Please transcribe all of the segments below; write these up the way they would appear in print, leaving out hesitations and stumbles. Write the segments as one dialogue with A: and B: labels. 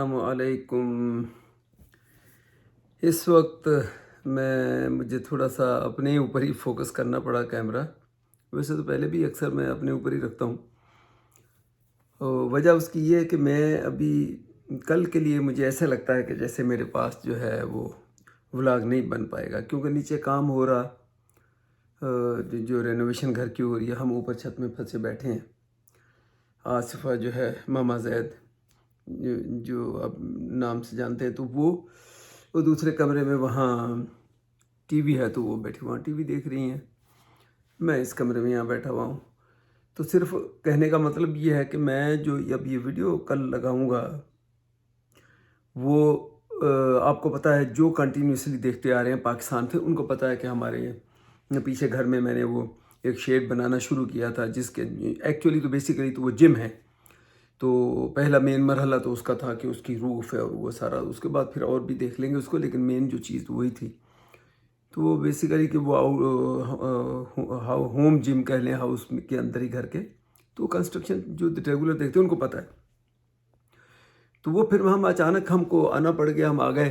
A: अस्सलामुअलैकुम। इस वक्त मुझे थोड़ा सा अपने ऊपर ही फोकस करना पड़ा कैमरा। वैसे तो पहले भी अक्सर मैं अपने ऊपर ही रखता हूँ। वजह उसकी ये है कि मैं अभी कल के लिए मुझे ऐसा लगता है कि जैसे मेरे पास जो है वो व्लॉग नहीं बन पाएगा, क्योंकि नीचे काम हो रहा, जो रेनोवेशन घर की हो रही है। हम ऊपर छत में फंसे बैठे हैं। आसिफा जो है, मामा जैद जो अब नाम से जानते हैं, तो वो दूसरे कमरे में वहाँ टीवी है, तो वो बैठी वहाँ टीवी देख रही हैं। मैं इस कमरे में यहाँ बैठा हुआ हूँ। तो सिर्फ कहने का मतलब ये है कि मैं जो अब ये वीडियो कल लगाऊंगा वो आपको पता है, जो कंटिन्यूसली देखते आ रहे हैं पाकिस्तान से, उनको पता है कि हमारे पीछे घर में मैंने वो एक शेड बनाना शुरू किया था, जिसके एक्चुअली तो बेसिकली तो वो जिम है। तो पहला मेन मरहला तो उसका था कि उसकी रूफ है और वो सारा, उसके बाद फिर और भी देख लेंगे उसको, लेकिन मेन जो चीज़ वही थी। तो वो बेसिकली कि वो होम जिम कह लें, हाउस के अंदर ही घर के। तो कंस्ट्रक्शन जो रेगुलर देखते हैं उनको पता है। तो वो फिर हम अचानक हमको आना पड़ गया, हम आ गए।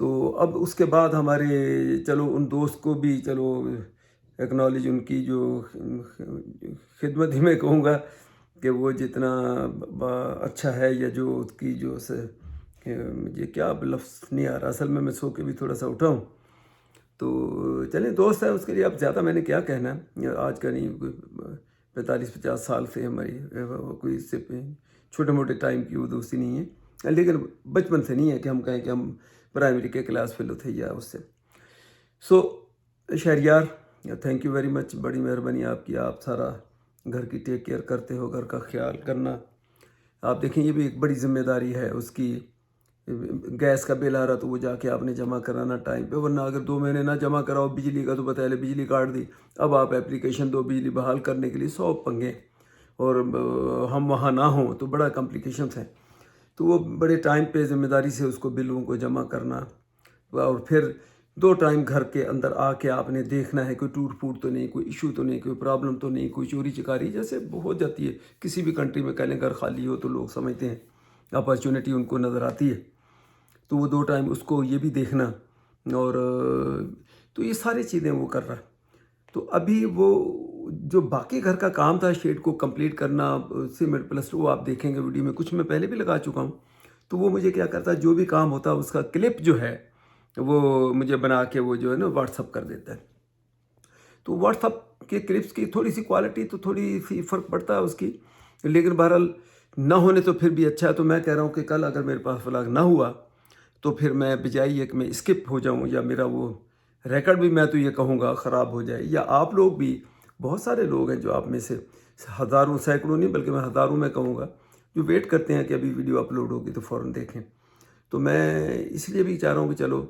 A: तो अब उसके बाद हमारे, चलो उन दोस्त को भी चलो एक्नॉलेज, उनकी जो खिदमत ही मैं कहूँगा कि वो जितना अच्छा है, या जो उसकी जो मुझे क्या लफ्ज़ नहीं आ रहा, असल में मैं सो के भी थोड़ा सा उठा हूँ। तो चलें, दोस्त है उसके लिए अब ज़्यादा मैंने क्या कहना है। आज का नहीं, 45-50 साल से हमारी कोई इससे छोटे मोटे टाइम की वो दोस्ती नहीं है, लेकिन बचपन से नहीं है कि हम कहें कि हम प्राइमरी के क्लास फेलो थे या उससे। So Shahriyar, thank you very much, बड़ी मेहरबानी आपकी। आप सारा घर की टेक केयर करते हो, घर का ख्याल करना। आप देखें, ये भी एक बड़ी जिम्मेदारी है उसकी। गैस का बिल आ रहा तो वो जाके आपने जमा कराना टाइम पे, वरना अगर 2 महीने ना जमा कराओ, बिजली का तो बता ले बिजली काट दी, अब आप एप्लीकेशन दो बिजली बहाल करने के लिए, 100 पंगे, और हम वहाँ ना हों तो बड़ा कॉम्प्लिकेशंस हैं। तो वो बड़े टाइम पे ज़िम्मेदारी से उसको बिलों को जमा करना, और फिर 2 टाइम घर के अंदर आके आपने देखना है कोई टूट फूट तो नहीं, कोई इशू तो नहीं, कोई प्रॉब्लम तो नहीं, कोई चोरी चकारी जैसे हो जाती है किसी भी कंट्री में। कह लें घर खाली हो तो लोग समझते हैं अपॉर्चुनिटी उनको नज़र आती है, तो वो 2 टाइम उसको ये भी देखना। और तो ये सारी चीज़ें वो कर रहा है। तो अभी वो जो बाकी घर का काम था, शेड को कंप्लीट करना, सीमेंट प्लास्टर, वो आप देखेंगे वीडियो में, कुछ मैं पहले भी लगा चुका हूँ। तो वो मुझे क्या करता है, जो भी काम होता है उसका क्लिप जो है वो मुझे बना के वो जो है ना व्हाट्सअप कर देता है। तो व्हाट्सअप के क्लिप्स की थोड़ी सी क्वालिटी तो थोड़ी सी फ़र्क पड़ता है उसकी, लेकिन बहरहाल ना होने तो फिर भी अच्छा है। तो मैं कह रहा हूँ कि कल अगर मेरे पास व्लॉग ना हुआ तो फिर मैं बजाय ये कि मैं स्किप हो जाऊँ, या मेरा वो रिकॉर्ड भी मैं तो ये कहूँगा ख़राब हो जाए, या आप लोग भी, बहुत सारे लोग हैं जो आप में से हज़ारों, सैकड़ों नहीं बल्कि मैं हज़ारों में कहूँगा, जो वेट करते हैं कि अभी वीडियो अपलोड होगी तो फ़ौरन देखें। तो मैं इसलिए भी चाह रहा हूँ कि चलो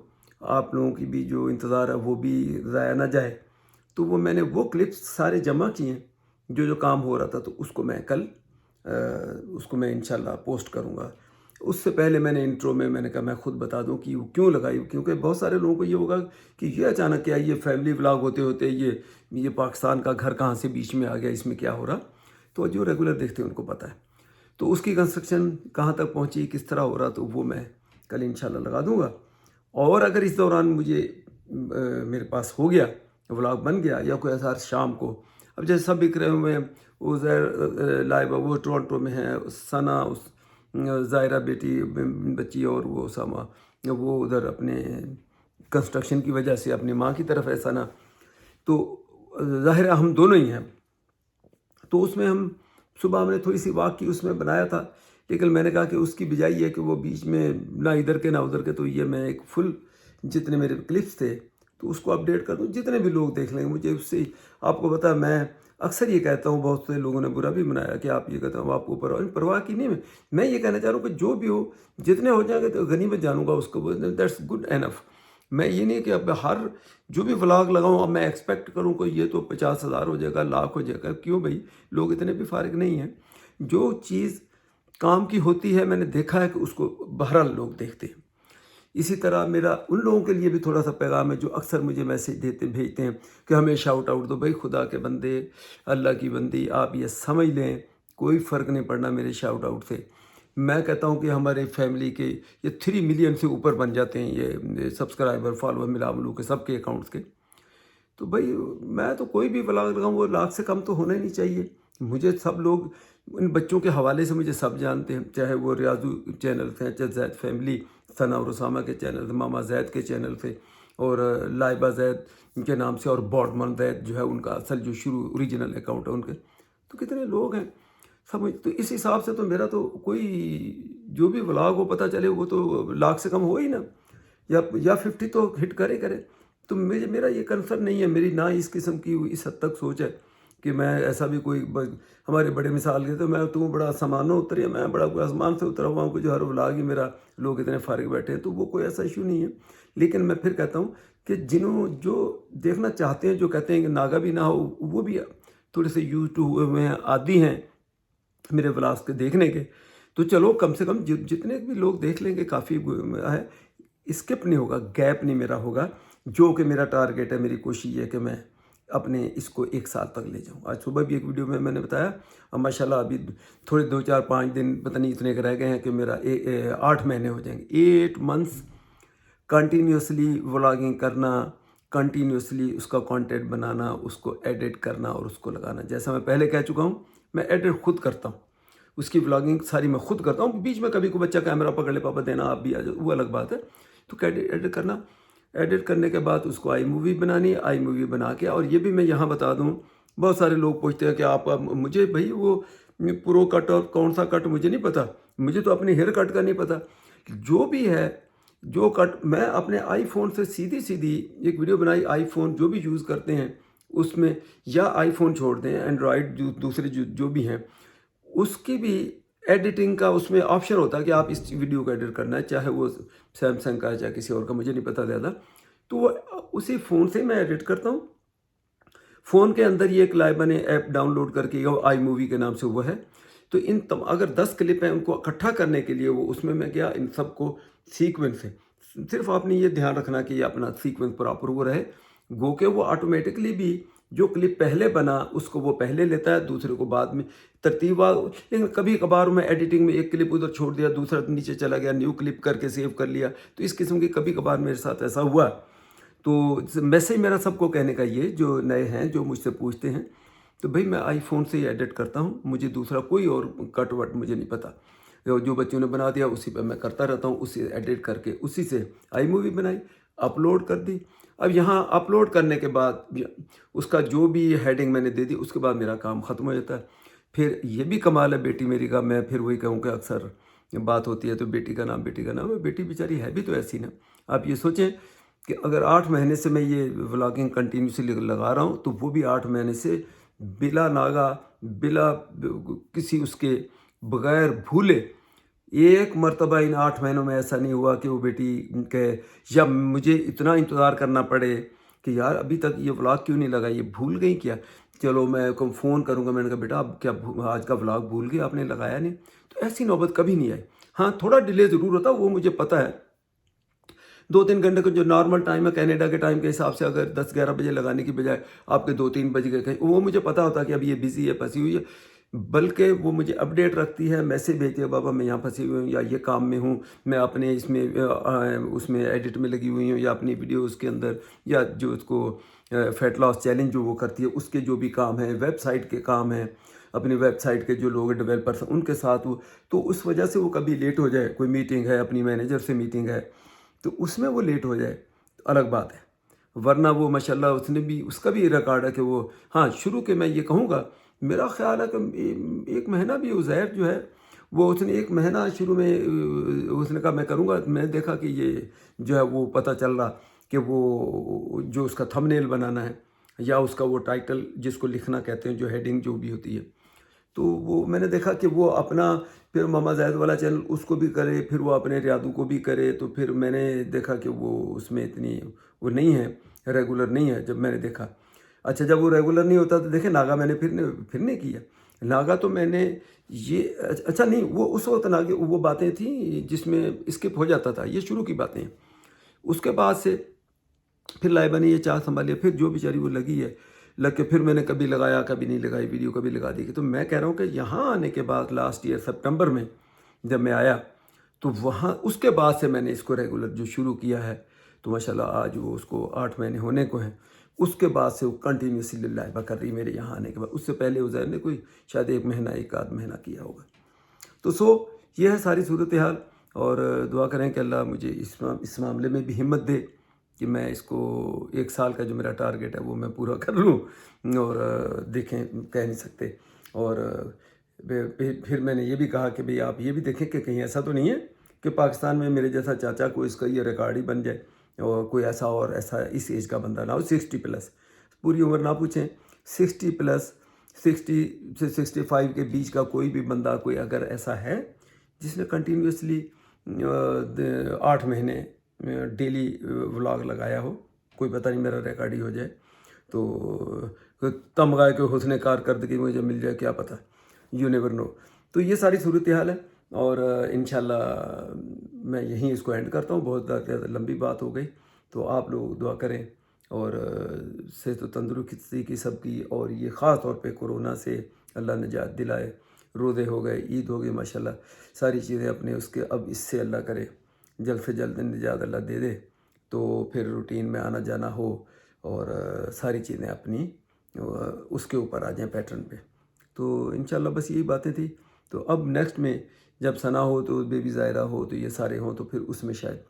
A: आप लोगों की भी जो इंतज़ार है वो भी ज़ाया ना जाए। तो वो मैंने वो क्लिप्स सारे जमा किए हैं, जो जो काम हो रहा था, तो उसको मैं कल उसको मैं इंशाल्लाह पोस्ट करूँगा। उससे पहले मैंने इंट्रो में मैंने कहा मैं खुद बता दूं कि वो क्यों लगाई, क्योंकि बहुत सारे लोगों को ये होगा कि ये अचानक क्या, ये फैमिली व्लॉग होते होते ये पाकिस्तान का घर कहाँ से बीच में आ गया, इसमें क्या हो रहा। तो जो रेगुलर देखते हैं उनको पता है। तो उसकी कंस्ट्रक्शन कहाँ तक पहुँची, किस तरह हो रहा, तो वो मैं कल इंशाल्लाह लगा दूँगा। और अगर इस दौरान मुझे मेरे पास हो गया, व्लॉग बन गया, या कोई ऐसा शाम को, अब जैसे सब बिक रहे हुए हैं, वो लाइबा वो टोरंटो में है, सना उस ज़ायरा बेटी बच्ची, और वो उसामा वो उधर अपने कंस्ट्रक्शन की वजह से अपनी माँ की तरफ है सना। तो ज़ाहिर है हम दोनों ही हैं। तो उसमें हम सुबह हमने थोड़ी सी वॉक की, उसमें बनाया था, लेकिन मैंने कहा कि उसकी बजाय ये कि वो बीच में ना इधर के ना उधर के, तो ये मैं एक फुल जितने मेरे क्लिप्स थे तो उसको अपडेट कर दूँ, जितने भी लोग देख लेंगे मुझे उससे। आपको पता है, मैं अक्सर ये कहता हूँ, बहुत से लोगों ने बुरा भी मनाया कि आप ये कहते हो आपको परवाह की नहीं। मैं ये कहना चाह रहा हूँ कि जो भी हो, जितने हो जाएंगे तो गनीमत जानूंगा उसको, दैट्स गुड एनफ। मैं ये नहीं कि अब हर जो भी व्लॉग लगाऊं अब मैं एक्सपेक्ट करूं कि ये तो 50,000 हो जाएगा, लाख हो जाएगा। क्यों भाई, लोग इतने भी फारिग नहीं हैं। जो चीज़ काम की होती है, मैंने देखा है कि उसको बहरहाल लोग देखते हैं। इसी तरह मेरा उन लोगों के लिए भी थोड़ा सा पैगाम है जो अक्सर मुझे मैसेज भेजते हैं कि हमें शाउट आउट दो। भाई खुदा के बंदे, अल्लाह की बंदी, आप ये समझ लें कोई फ़र्क नहीं पड़ना मेरे शाउट आउट से। मैं कहता हूँ कि हमारे फैमिली के ये 3 मिलियन से ऊपर बन जाते हैं ये सब्सक्राइबर फॉलोअर मिला मिलू के सबके अकाउंट्स के। तो भाई मैं तो कोई भी व्लॉग लगाऊँ वो लाख से कम तो होना ही नहीं चाहिए। मुझे सब लोग इन बच्चों के हवाले से मुझे सब जानते हैं, चाहे वो रियाजू चैनल थे, चाहे जैद फैमिली, सना और उसामा के चैनल थे, मामा जैद के चैनल थे, और लाइबा जैद के नाम से, और बॉडमन जैद जो है उनका असल जो शुरू ओरिजिनल अकाउंट है उनके। तो कितने लोग हैं समझ। तो इस हिसाब से तो मेरा तो कोई जो भी व्लॉग हो पता चले वो तो लाख से कम हो ही ना, या 50 तो हिट करे करे। तो मेरा ये कंसर्न नहीं है, मेरी ना इस किस्म की इस हद तक सोच है कि मैं ऐसा भी कोई हमारे बड़े मिसाल के तो मैं तू बड़ा आसमानों उतर या मैं बड़ा कोई आसमान से उतरा हुआ हूँ, जो हर व्लॉग ही मेरा लोग इतने फारिग बैठे हैं, तो वो कोई ऐसा इशू नहीं है। लेकिन मैं फिर कहता हूँ कि जो देखना चाहते हैं, जो कहते हैं कि नागा भी ना हो, वो भी थोड़े से यूज टू हुए हैं, आदी हैं मेरे व्लॉग्स के देखने के, तो चलो कम से कम जितने भी लोग देख लेंगे काफ़ी है। स्किप नहीं होगा, गैप नहीं मेरा होगा, जो कि मेरा टारगेट है। मेरी कोशिश है कि मैं अपने इसको 1 साल तक ले जाऊँ। आज सुबह भी एक वीडियो में मैंने बताया, अब माशाल्लाह अभी थोड़े 2 4 5 दिन पता नहीं इतने रह गए हैं कि मेरा 8 महीने हो जाएंगे। 8 मंथ्स कंटिन्यूसली व्लॉगिंग करना, कंटिन्यूसली उसका कंटेंट बनाना, उसको एडिट करना और उसको लगाना। जैसा मैं पहले कह चुका हूँ, मैं एडिट खुद करता हूँ, उसकी व्लॉगिंग सारी मैं खुद करता हूँ। बीच में कभी कोई बच्चा कैमरा पकड़ ले, पापा देना आप भी आ जाओ, वो अलग बात है। तो एडिट करना, एडिट करने के बाद उसको आई मूवी बनानी, आई मूवी बना के। और ये भी मैं यहाँ बता दूँ, बहुत सारे लोग पूछते हैं कि आप मुझे भाई वो प्रो कट और कौन सा कट मुझे नहीं पता, मुझे तो अपने हेयर कट का नहीं पता। जो भी है, जो कट मैं अपने आईफोन से सीधी सीधी एक वीडियो बनाई, आईफोन जो भी यूज़ करते हैं उसमें, या आईफोन छोड़ दें एंड्रॉयड जो दूसरे जो भी हैं, उसकी भी एडिटिंग का उसमें ऑप्शन होता है कि आप इस वीडियो को एडिट करना है, चाहे वो सैमसंग का है चाहे किसी और का, मुझे नहीं पता ज़्यादा। तो वो उसी फ़ोन से मैं एडिट करता हूँ। फ़ोन के अंदर ये एक लाइव मैंने ऐप डाउनलोड करके, आई मूवी के नाम से वो है। तो अगर 10 क्लिप हैं उनको इकट्ठा करने के लिए वो उसमें मैं गया, इन सबको सीक्वेंस से, सिर्फ आपने ये ध्यान रखना कि ये अपना सीक्वेंस प्रॉपर वो रहे, गो के वो ऑटोमेटिकली भी जो क्लिप पहले बना उसको वो पहले लेता है, दूसरे को बाद में तरतीब। लेकिन कभी कभार मैं एडिटिंग में एक क्लिप उधर छोड़ दिया, दूसरा नीचे चला गया, न्यू क्लिप करके सेव कर लिया। तो इस किस्म की कभी कभार मेरे साथ ऐसा हुआ। तो मैसेज मेरा सबको कहने का ये, जो नए हैं जो मुझसे पूछते हैं, तो भाई मैं आईफोन से ही एडिट करता हूँ, मुझे दूसरा कोई और कट वट मुझे नहीं पता। जो बच्चों ने बना दिया उसी पर मैं करता रहता हूँ, उसी एडिट करके उसी से आई मूवी बनाई, अपलोड कर दी। अब यहाँ अपलोड करने के बाद उसका जो भी हेडिंग मैंने दे दी, उसके बाद मेरा काम ख़त्म हो जाता है। फिर ये भी कमाल है बेटी मेरी का, मैं फिर वही कहूँ कि अक्सर बात होती है तो बेटी का नाम, बेटी का नाम है। बेटी बेचारी है भी तो ऐसी ना। आप ये सोचें कि अगर 8 महीने से मैं ये व्लॉगिंग कंटिन्यूसली लगा रहा हूँ, तो वो भी 8 महीने से बिला नागा, बिला किसी उसके बगैर भूले, एक मर्तबा इन 8 महीनों में ऐसा नहीं हुआ कि वो बेटी के, या मुझे इतना इंतज़ार करना पड़े कि यार अभी तक ये व्लॉग क्यों नहीं लगा, ये भूल गई क्या। चलो मैं को फ़ोन करूँगा, मैंने कहा बेटा अब क्या आज का व्लॉग भूल गई, आपने लगाया नहीं। तो ऐसी नौबत कभी नहीं आई। हाँ, थोड़ा डिले ज़रूर होता, वो मुझे पता है। 2-3 घंटे का जो नॉर्मल टाइम है कनाडा के टाइम के हिसाब से, अगर 10-11 बजे लगाने की बजाय आपके 2-3 बज गए कहीं, वो मुझे पता होता कि अब ये बिज़ी है, फंसी हुई है। बल्कि वो मुझे अपडेट रखती है, मैसेज भेजती है, बाबा मैं यहाँ फंसी हुई हूँ, या ये काम में हूँ, मैं अपने इसमें उसमें एडिट में लगी हुई हूँ, या अपनी वीडियो उसके अंदर, या जो उसको फैट लॉस चैलेंज जो वो करती है उसके जो भी काम है, वेबसाइट के काम हैं, अपनी वेबसाइट के जो लोग डेवलपर्स हैं उनके साथ वो, तो उस वजह से वो कभी लेट हो जाए, कोई मीटिंग है, अपनी मैनेजर से मीटिंग है, तो उसमें वो लेट हो जाए तो अलग बात है। वरना वो माशाल्लाह उसने भी, उसका भी रिकॉर्ड है कि वो, हाँ शुरू के मैं ये कहूँगा, मेरा ख्याल है कि 1 महीना भी उज़ैर जो है वो, उसने 1 महीना शुरू में उसने कहा मैं करूँगा। मैंने देखा कि ये जो है वो पता चल रहा कि वो जो उसका थंबनेल बनाना है, या उसका वो टाइटल जिसको लिखना कहते हैं, जो हेडिंग जो भी होती है, तो वो मैंने देखा कि वो अपना फिर मामा जैद वाला चैनल उसको भी करे, फिर वो अपने रियादू को भी करे। तो फिर मैंने देखा कि वो उसमें इतनी वो नहीं है, रेगुलर नहीं है। जब मैंने देखा, अच्छा जब वो रेगुलर नहीं होता तो देखे नागा मैंने फिर नहीं किया। नागा तो मैंने ये, अच्छा नहीं, वो उस वक्त नागे वो बातें थी जिसमें स्किप हो जाता था, ये शुरू की बातें हैं। उसके बाद से फिर लाइबा ने ये चाल संभाली, फिर जो बेचारी वो लगी है, लग के फिर मैंने कभी लगाया कभी नहीं लगाई वीडियो, कभी लगा दी। तो मैं कह रहा हूँ कि यहाँ आने के बाद लास्ट ईयर सितंबर में जब मैं आया तो वहाँ उसके बाद से मैंने इसको रेगुलर जो शुरू किया है, तो माशाल्लाह आज वो उसको 8 महीने होने को हैं। उसके बाद से वो कंटिन्यूसली लाइबा कर रही मेरे यहाँ आने के बाद। उससे पहले उज़ैर ने कोई शायद 1 महीना 1 आध महीना किया होगा। तो ये है सारी सूरत हाल, और दुआ करें कि अल्लाह मुझे इस मामले में भी हिम्मत दे कि मैं इसको 1 साल का जो मेरा टारगेट है वो मैं पूरा कर लूँ। और देखें, कह नहीं सकते। और फिर मैंने ये भी कहा कि भाई आप ये भी देखें कि कहीं ऐसा तो नहीं है कि पाकिस्तान में मेरे जैसा चाचा को इसका ये रिकॉर्ड ही बन जाए, और कोई ऐसा इस एज का बंदा ना हो, 60+, पूरी उम्र ना पूछें, 60+, 60 से 65 के बीच का कोई भी बंदा, कोई अगर ऐसा है जिसने कंटिन्यूसली 8 महीने डेली व्लॉग लगाया हो, कोई पता नहीं मेरा रिकॉर्ड ही हो जाए, तो तमगा के हुस्न कारकर्दगी मुझे मिल जाए, क्या पता, यू नेवर नो। तो ये सारी सूरत हाल है, और इंशाल्लाह मैं यहीं इसको एंड करता हूँ। बहुत ज़्यादा लंबी बात हो गई, तो आप लोग दुआ करें, और सेहत व तंदुरुस्ती की सबकी, और ये ख़ास तौर पे कोरोना से अल्लाह निजात दिलाए। रोज़े हो गए, ईद हो गई, माशाल्लाह सारी चीज़ें अपने उसके, अब इससे अल्लाह करे जल्द से जल्द निजात अल्लाह दे दे, तो फिर रूटीन में आना जाना हो, और सारी चीज़ें अपनी उसके ऊपर आ जाएँ, पैटर्न पे। तो इंशाल्लाह बस यही बातें थी। तो अब नेक्स्ट में जब सना हो, तो बेबी ज़ायरा हो, तो ये सारे हों, तो फिर उसमें शायद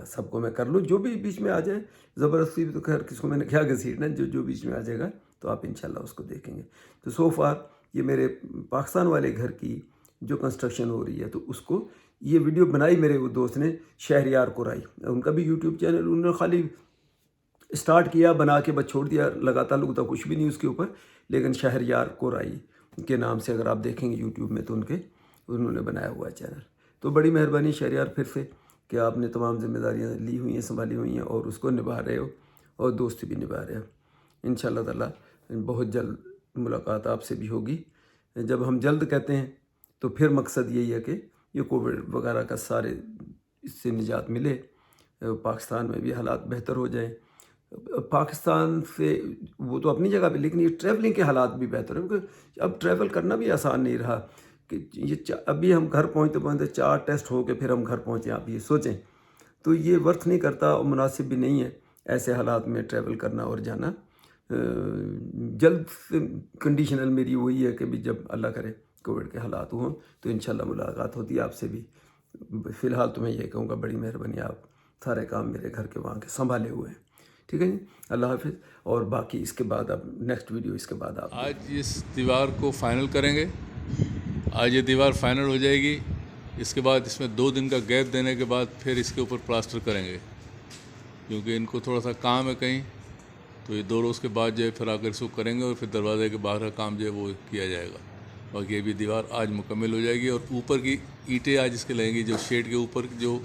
A: सबको मैं कर लूँ, जो भी बीच में आ जाए। ज़बरदस्ती भी तो खैर किसको मैंने क्या घसीटना, जो बीच में आ जाएगा तो आप इंशाल्लाह उसको देखेंगे। तो सो फार ये मेरे पाकिस्तान वाले घर की जो कंस्ट्रक्शन हो रही है, तो उसको ये वीडियो बनाई मेरे वो दोस्त ने, शहरयार कुराई, उनका भी यूट्यूब चैनल, उन्होंने खाली स्टार्ट किया, बना के बस छोड़ दिया, लगातार लोग तो कुछ भी नहीं उसके ऊपर, लेकिन शहरयार कुराई के नाम से अगर आप देखेंगे यूट्यूब में, तो उन्होंने बनाया हुआ है चैनल। तो बड़ी मेहरबानी शहरयार फिर से कि आपने तमाम जिम्मेदारियां ली हुई हैं, संभाली हुई हैं, और उसको निभा रहे हो, और दोस्ती भी निभा रहे हो। इंशाल्लाह ताला बहुत जल्द मुलाकात आपसे भी होगी। जब हम जल्द कहते हैं तो फिर मकसद यही है कि ये कोविड वगैरह का सारे इससे निजात मिले, पाकिस्तान में भी हालात बेहतर हो जाएं। पाकिस्तान से वो तो अपनी जगह पे, लेकिन ये ट्रैवलिंग के हालात भी बेहतर हैं, क्योंकि अब ट्रैवल करना भी आसान नहीं रहा कि ये अभी हम घर पहुँचते 4 टेस्ट हो के फिर हम घर पहुँचे। आप ये सोचें, तो ये वर्थ नहीं करता, और मुनासिब भी नहीं है ऐसे हालात में ट्रैवल करना और जाना। जल्द से कंडीशनल मेरी वही है कि भी जब अल्लाह करे कोविड के हालात हों, तो इंशाल्लाह मुलाकात होती है आपसे भी। फ़िलहाल तो मैं ये कहूँगा, बड़ी मेहरबानी, आप सारे काम मेरे घर के वहाँ के संभाले हुए हैं। ठीक है जी, अल्लाह हाफिज़। और बाकी इसके बाद अब नेक्स्ट वीडियो इसके बाद आप
B: आज इस दीवार को फाइनल करेंगे। आज ये दीवार फाइनल हो जाएगी। इसके बाद इसमें 2 दिन का गैप देने के बाद फिर इसके ऊपर प्लास्टर करेंगे, क्योंकि इनको थोड़ा सा काम है कहीं, तो ये 2 रोज़ के बाद जो है फिर आकर इसको करेंगे, और फिर दरवाजे के बाहर का काम जो है वो किया जाएगा। बाकी ये भी दीवार आज मुकम्मल हो जाएगी, और ऊपर की ईंटें आज इसके लगेंगी, जो शेड के ऊपर जो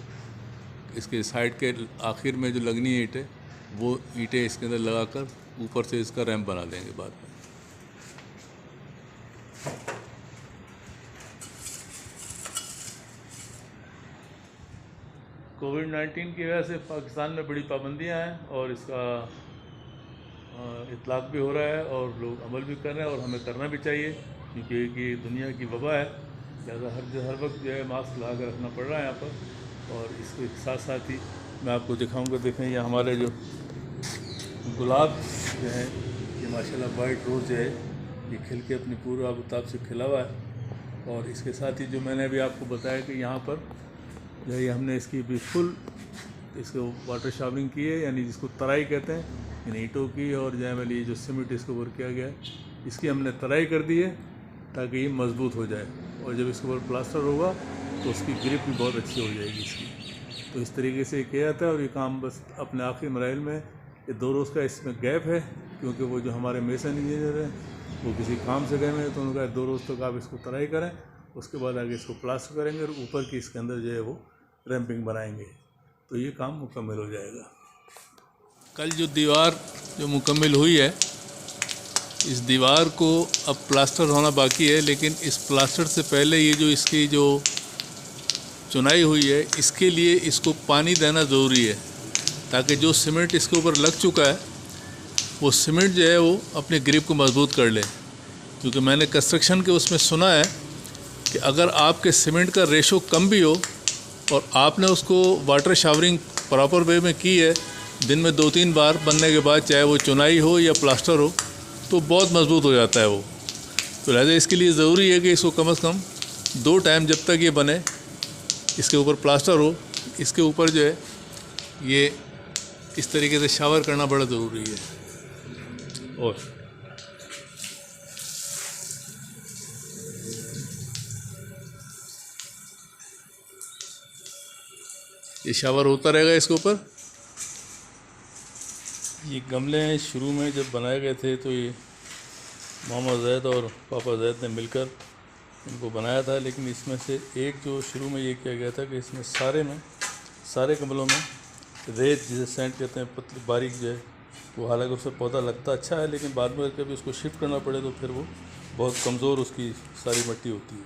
B: इसके साइड के आखिर में जो लगनी है ईंटें, वो ईंटें इसके अंदर लगाकर ऊपर से इसका रैंप बना देंगे बाद में। कोविड-19 की वजह से पाकिस्तान में बड़ी पाबंदियां हैं, और इसका इतलाक़ भी हो रहा है, और लोग अमल भी कर रहे हैं, और हमें करना भी चाहिए, क्योंकि ये दुनिया की वबा है। लिहाजा हर वक्त जो है मास्क लगा कर रखना पड़ रहा है यहाँ पर। और इसके साथ साथ ही मैं आपको दिखाऊंगा, देखें ये हमारे जो गुलाब जो है, ये माशाल्लाह वाइट रोज़ जो है ये खिल के अपनी पूरा आबताब से खिला हुआ है। और इसके साथ ही जो मैंने अभी आपको बताया कि यहाँ पर जो है हमने इसकी भी फुल इसको वाटर शावरिंग की है, यानी जिसको तराई कहते हैं, इन ईंटों की, और जो वाली जो सीमेंट इसके ऊपर किया गया है, इसकी हमने तराई कर दी है ताकि ये मज़बूत हो जाए। और जब इसके ऊपर प्लास्टर होगा तो उसकी ग्रिप भी बहुत अच्छी हो जाएगी इसकी। तो इस तरीके से किया जाता है, और ये काम बस अपने आखिरी मराइल में, ये 2 रोज़ का इसमें गैप है, क्योंकि वो जो हमारे मेसन इंजीनियर हैं वो किसी काम से गए हुए हैं, तो उन्होंने कहा 2 रोज़ तक आप इसको तराई करें, उसके बाद आगे इसको प्लास्टर करेंगे, और ऊपर की इसके अंदर जो है वो रैंपिंग बनाएंगे, तो ये काम मुकम्मल हो जाएगा। कल जो दीवार जो मुकम्मल हुई है, इस दीवार को अब प्लास्टर होना बाकी है, लेकिन इस प्लास्टर से पहले ये जो इसकी जो चुनाई हुई है, इसके लिए इसको पानी देना ज़रूरी है, ताकि जो सीमेंट इसके ऊपर लग चुका है वो सीमेंट जो है वो अपने ग्रिप को मजबूत कर ले। क्योंकि मैंने कंस्ट्रक्शन के उसमें सुना है कि अगर आपके सीमेंट का रेशो कम भी हो और आपने उसको वाटर शावरिंग प्रॉपर वे में की है, दिन में 2-3 बार बनने के बाद, चाहे वो चुनाई हो या प्लास्टर हो, तो बहुत मजबूत हो जाता है वो। तो लिहाजा इसके लिए ज़रूरी है कि इसको कम से कम 2 टाइम जब तक ये बने, इसके ऊपर प्लास्टर हो, इसके ऊपर जो है ये इस तरीके से शावर करना बड़ा ज़रूरी है। और ये शावर होता रहेगा इसके ऊपर। ये गमले शुरू में जब बनाए गए थे तो ये मोहम्मद जैद और पापा जैद ने मिलकर इनको बनाया था, लेकिन इसमें से एक जो शुरू में ये किया गया था कि इसमें सारे गमलों में रेत, जिसे सैंड कहते हैं, पतली बारीक जो है वो, हालांकि उससे पौधा लगता अच्छा है, लेकिन बाद में कभी उसको शिफ्ट करना पड़े तो फिर वो बहुत कमज़ोर उसकी सारी मिट्टी होती है।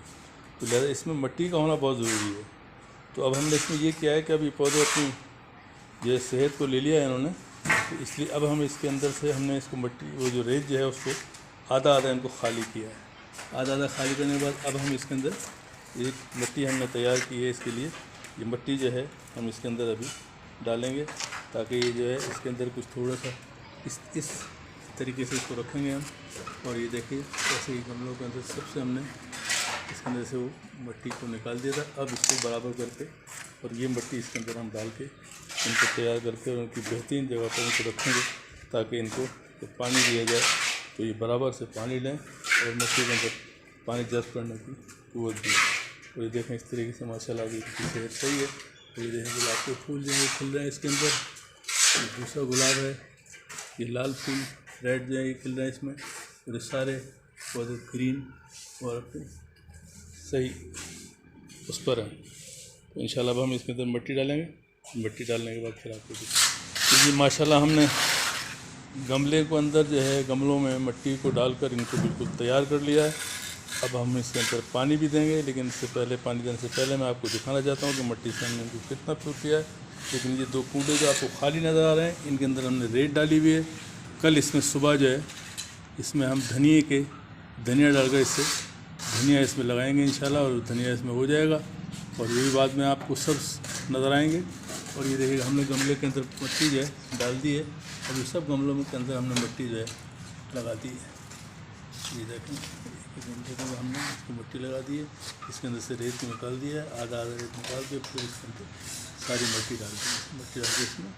B: तो लिहाजा इसमें मिट्टी का होना बहुत ज़रूरी है। तो अब हमने इसमें ये किया है कि अब ये पौधे अपनी जो सेहत को ले लिया है इन्होंने, तो इसलिए अब हम इसके अंदर से हमने इसको मिट्टी, वो जो रेत जो है उसको आधा इनको खाली किया है। आधा खाली करने के बाद अब हम इसके अंदर एक मिट्टी हमने तैयार की है इसके लिए। ये मिट्टी जो है हम इसके अंदर अभी डालेंगे, ताकि ये जो है इसके अंदर कुछ थोड़ा सा इस तरीके से इसको रखेंगे हम। और ये देखिए ऐसे ही गमलों के अंदर सबसे हमने इसके अंदर से वो मिट्टी को निकाल दिया था। अब इसको बराबर करके और ये मिट्टी इसके अंदर हम डाल के इनको तैयार करके और उनकी बेहतरीन जगह पर इनको रखेंगे, ताकि इनको जब पानी दिया जाए तो ये बराबर से पानी लें और मिट्टी के अंदर पानी जज़्ब करने की क़ुव्वत दी। तो ये देखें इस तरीके से माशाल्लाह अभी इसकी सेहत सही है। तो ये देखें गुलाब के फूल जो है खिल रहे हैं इसके अंदर। दूसरा गुलाब है, ये लाल फूल रेड जो है ये खिल रहे हैं इसमें। और ये सारे पौधे ग्रीन और अपने सही उस पर हैं। तो इंशाल्लाह अब हम इसके अंदर मिट्टी डालेंगे। मिट्टी डालने के बाद फिर आपको तो ये माशाल्लाह हमने गमले को अंदर जो है गमलों में मिट्टी को डालकर इनको बिल्कुल तैयार कर लिया है। अब हम इसके अंदर पानी भी देंगे, लेकिन इससे पहले, पानी देने से पहले मैं आपको दिखाना चाहता हूँ कि मिट्टी से हमने इनको कितना फिल किया है। लेकिन ये 2 कूड़े जो आपको खाली नज़र आ रहे हैं, इनके अंदर हमने रेत डाली हुई है। कल इसमें सुबह जो है इसमें हम धनिया डालकर इससे धनिया इसमें लगाएंगे इंशाल्लाह, और धनिया इसमें हो जाएगा। और ये भी बाद में आपको सब नज़र आएंगे। और ये देखिएगा हमने गमले के अंदर मिट्टी जो है डाल दी है। और ये सब गमलों के अंदर हमने मिट्टी जो है लगा दी है। ये देखें गमले को हमने इसको मिट्टी लगा दी है, इसके अंदर से रेत निकाल दिया है, आधा रेत निकाल के फिर इसके अंदर सारी मिट्टी डाल दी। मिट्टी डाल के इसमें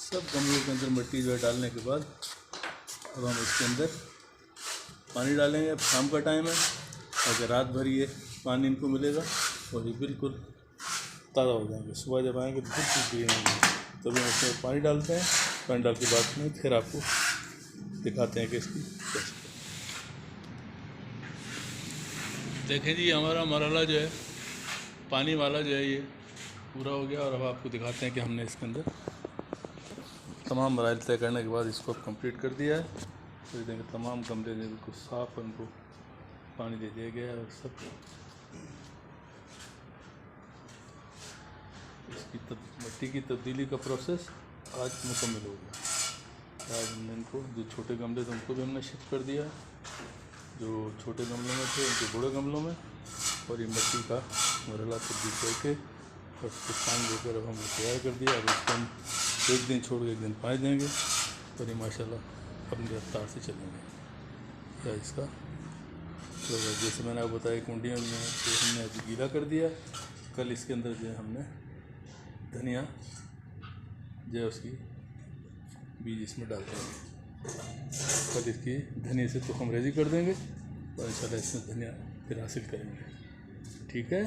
B: सब गमलों के अंदर मिट्टी जो है डालने के बाद अब हम इसके अंदर पानी डालेंगे। अब शाम का टाइम है, अगर रात भर ये पानी इनको मिलेगा और ये बिल्कुल ताज़ा हो जाएंगे। सुबह जब आएंगे तो बिल्कुल ग्रीन होंगे। तभी हम उसमें पानी डालते हैं। पानी डाल के बाद में फिर आपको दिखाते हैं कि इसकी कैसे। देखें जी, हमारा मरहला जो है पानी वाला जो है ये पूरा हो गया। और अब आपको दिखाते हैं कि हमने इसके अंदर तमाम मराइल तय करने के बाद इसको कंप्लीट कर दिया है। तो ये देखें तमाम गमले जो बिल्कुल साफ उनको पानी दे दिया गया है और सब इसकी मिट्टी की तब्दीली का प्रोसेस आज मुकम्मल हो गया। आज हमने इनको जो छोटे गमले थे उनको भी हमने शिफ्ट कर दिया, जो छोटे गमलों में थे उनके बड़े गमलों में। और ये मिट्टी का मरहला तब्दील करके और उसको पानी देकर अब हमने तैयार कर दिया। अब इसको हम एक दिन छोड़ के एक दिन पानी देंगे और ये माशाल्लाह अपनी रफ्तार से चलेंगे। या इसका तो जैसे मैंने आपको बताया कुंडियों में तो हमने अभी गीला कर दिया। कल इसके अंदर जो है हमने धनिया जो है उसकी बीज इसमें डाल देंगे। कल इसकी धनिया से तो हम रेजी कर देंगे और इंशाल्लाह इसमें धनिया फिर हासिल करेंगे। ठीक है,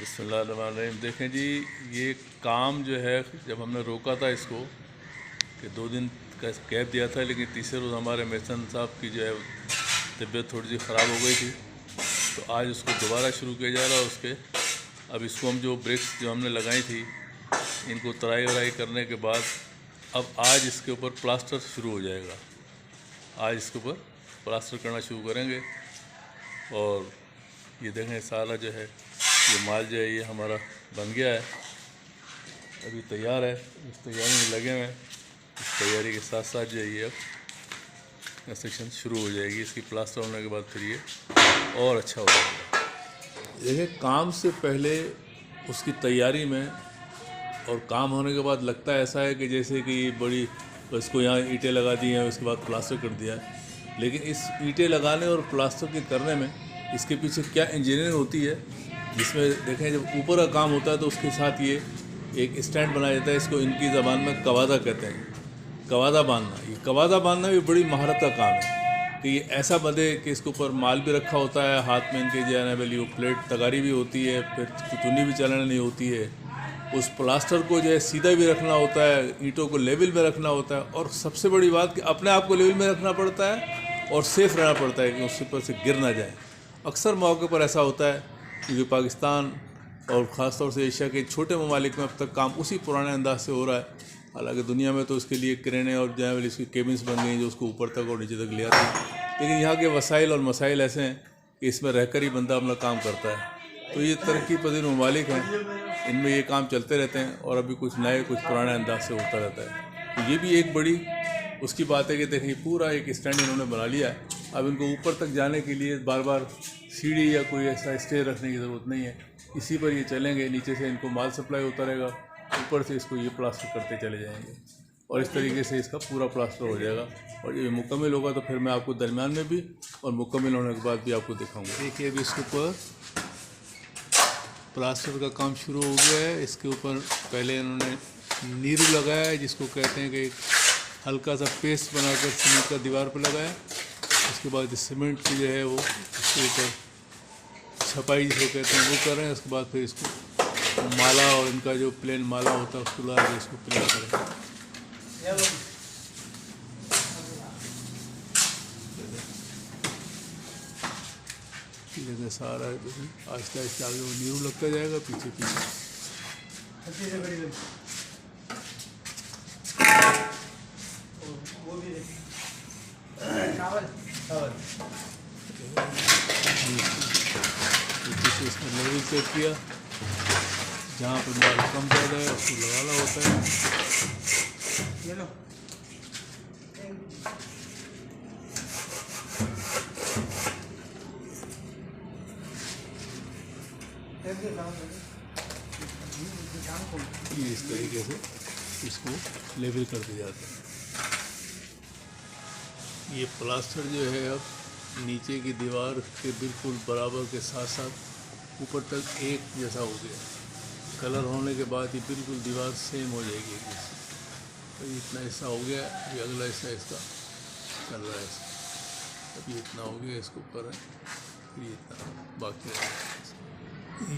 B: बिस्मिल्लाहिर्रहमानिर्रहीम। देखें जी, ये काम जो है जब हमने रोका था इसको कि 2 दिन का गैप दिया था, लेकिन तीसरे रोज़ हमारे मेहसन साहब की जो है तबीयत थोड़ी सी ख़राब हो गई थी, तो आज उसको दोबारा शुरू किया जा रहा है। उसके अब इसको हम जो ब्रिक्स जो हमने लगाई थी इनको तराई वराई करने के बाद अब आज इसके ऊपर प्लास्टर शुरू हो जाएगा। आज इसके ऊपर प्लास्टर करना शुरू करेंगे। और ये देखें सारा जो है ये माल जो है ये हमारा बन गया है, अभी तैयार है। इस तैयारी में लगे हुए हैं। इस तैयारी के साथ साथ जो है ये अब कंस्ट्रक्शन शुरू हो जाएगी। इसकी प्लास्टर होने के बाद फिर ये और अच्छा हो जाएगा। देखिए, काम से पहले उसकी तैयारी में और काम होने के बाद लगता है ऐसा है कि जैसे कि बड़ी इसको यहाँ ईंटें लगा दी हैं, उसके बाद प्लास्टर कर दिया है, लेकिन इस ईंटें लगाने और प्लास्टर के करने में इसके पीछे क्या इंजीनियरिंग होती है, जिसमें देखें जब ऊपर का काम होता है तो उसके साथ ये एक स्टैंड बनाया जाता है। इसको इनकी ज़बान में कवादा कहते हैं, कवादा बांधना। ये कवादा बांधना भी बड़ी महारत का काम है कि ये ऐसा बंधे कि इसके ऊपर माल भी रखा होता है, हाथ में इनके जो है ना वाली वो प्लेट तगारी भी होती है, फिर चुन्नी भी चलानी नहीं होती है। उस प्लास्टर को जो है सीधा भी रखना होता है, ईंटों को लेवल में रखना होता है, और सबसे बड़ी बात कि अपने आप को लेवल में रखना पड़ता है और सेफ रहना पड़ता है कि उसके ऊपर से गिर ना जाए। अक्सर मौके पर ऐसा होता है क्योंकि पाकिस्तान और ख़ास तौर से एशिया के छोटे ममालिक में अब तक काम उसी पुराने अंदाज से हो रहा है। हालांकि दुनिया में तो उसके लिए क्रेनें और जो है इसकी केबिन्स बन गई जो उसको ऊपर तक और नीचे तक ले आती हैं, लेकिन यहाँ के वसाइल और मसाइल ऐसे हैं कि इसमें रहकर ही बंदा अपना काम करता है। तो ये तरक्की पजीर ममालिक हैं, इनमें ये काम चलते रहते हैं और अभी कुछ नए कुछ पुराने अंदाज से होता रहता है। तो ये भी एक बड़ी उसकी बात है कि देखिए पूरा एक स्टैंड इन्होंने बना लिया है। अब इनको ऊपर तक जाने के लिए बार बार सीढ़ी या कोई ऐसा स्टेज रखने की ज़रूरत नहीं है, इसी पर ये चलेंगे। नीचे से इनको माल सप्लाई होता रहेगा, ऊपर से इसको ये प्लास्टर करते चले जाएंगे और इस तरीके से इसका पूरा प्लास्टर हो जाएगा। और ये मुकम्मल होगा तो फिर मैं आपको दरमियान में भी और मुकम्मल होने के बाद भी आपको दिखाऊंगा। देखिए अभी इसके ऊपर प्लास्टर का काम शुरू हो गया है। इसके ऊपर पहले इन्होंने नीरू लगाया है, जिसको कहते हैं कि एक हल्का सा पेस्ट बनाकर सीमेंट का दीवार पर लगाया। उसके बाद सीमेंट की जो है वो इसके ऊपर छपाई जिसको कहते हैं वो कर रहे हैं। उसके बाद फिर इसको माला और इनका जो प्लेन माला होता है उसको लगा के इसको प्लेन करेंगे। सारा आहिस्ता आहिस्ता आगे वो नीरू लगता जाएगा पीछे पीछे। पीछे इसमें लेवल चेक किया, जहाँ पर माल कम ज़्यादा है उसको लगाना होता है। इस तरीके से इसको लेवल कर दिया जाता है। ये प्लास्टर जो है अब नीचे की दीवार के बिल्कुल बराबर के साथ साथ ऊपर तक एक जैसा हो गया। कलर होने के बाद ये बिल्कुल दीवार सेम हो जाएगी। तो इतना हिस्सा हो गया, ये अगला हिस्सा इसका चल रहा है। अब ये इतना हो गया, इसको कर रहे हैं, फिर ये इतना बाकी है।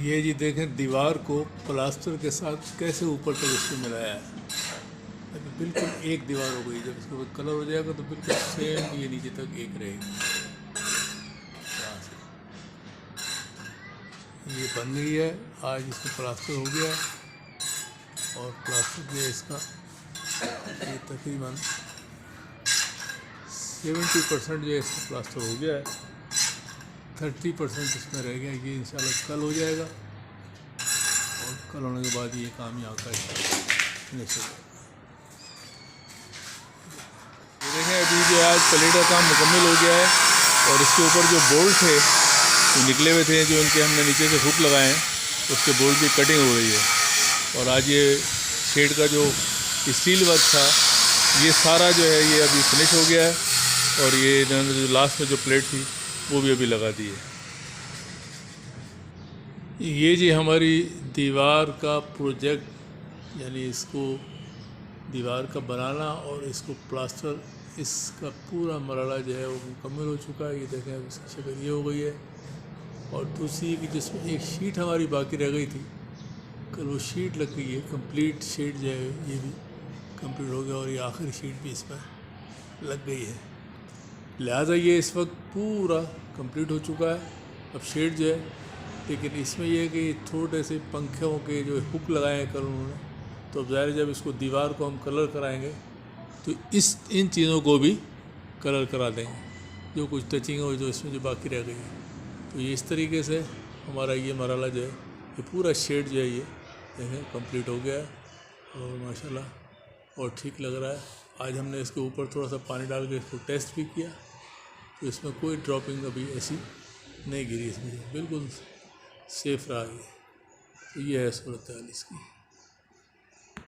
B: ये जी देखें दीवार को प्लास्टर के साथ कैसे ऊपर तक इसको मिलाया है। अभी बिल्कुल एक दीवार हो गई। जब इसके ऊपर कलर हो जाएगा तो बिल्कुल सेम ये नीचे तक एक रहेगी। यहाँ से ये बन गई है। आज इसको प्लास्टर हो गया और प्लास्टर जो है इसका ये तकरीबन 70% जो है इसका प्लास्टर हो गया है। 30% इसमें रह गया। ये इंशाल्लाह कल हो जाएगा और कल होने के बाद ये काम यहाँ का फिनिश हो जाएगा। देखें अभी जो आज प्लेट का काम मुकम्मल हो गया है और इसके ऊपर जो बोल्ट थे जो निकले हुए थे, जो इनके हमने नीचे से हुक लगाए हैं, उसके बोल्ट की कटिंग हो रही है। और आज ये शेड का जो स्टील वर्क था ये सारा जो है ये अभी फिनिश हो गया है और ये इन्होंने जो लास्ट में जो प्लेट थी वो भी अभी लगा दी है। ये जी हमारी दीवार का प्रोजेक्ट, यानी इसको दीवार का बनाना और इसको प्लास्टर, इसका पूरा मरहला जो है वो मुकम्मल हो चुका है। ये देखें अब इसकी शक्ल ये हो गई है। और दूसरी कि जिसमें एक शीट हमारी बाकी रह गई थी, कल वो शीट लग गई है। कंप्लीट शीट जो है ये भी कंप्लीट हो गया और ये आखिरी शीट भी इसमें लग गई है। लिहाजा ये इस वक्त पूरा कंप्लीट हो चुका है। अब शेड जो है, लेकिन इसमें यह है कि छोटे से पंखों के जो हुक लगाए हैं कल उन्होंने, तो अब ज़ाहिर जब इसको दीवार को हम कलर कराएंगे तो इन चीज़ों को भी कलर करा देंगे, जो कुछ टचिंग हो जो इसमें जो बाकी रह गई है। तो ये इस तरीके से हमारा ये मरहला जो है, ये पूरा शेड जो है ये देखें कंप्लीट हो गया है और माशाल्लाह और ठीक लग रहा है। आज हमने इसके ऊपर थोड़ा सा पानी डाल के इसको टेस्ट भी किया, तो इसमें कोई ड्रॉपिंग अभी ऐसी नहीं गिरी, इसमें बिल्कुल सेफ रहा ये। तो ये है सूरत हाल इसकी।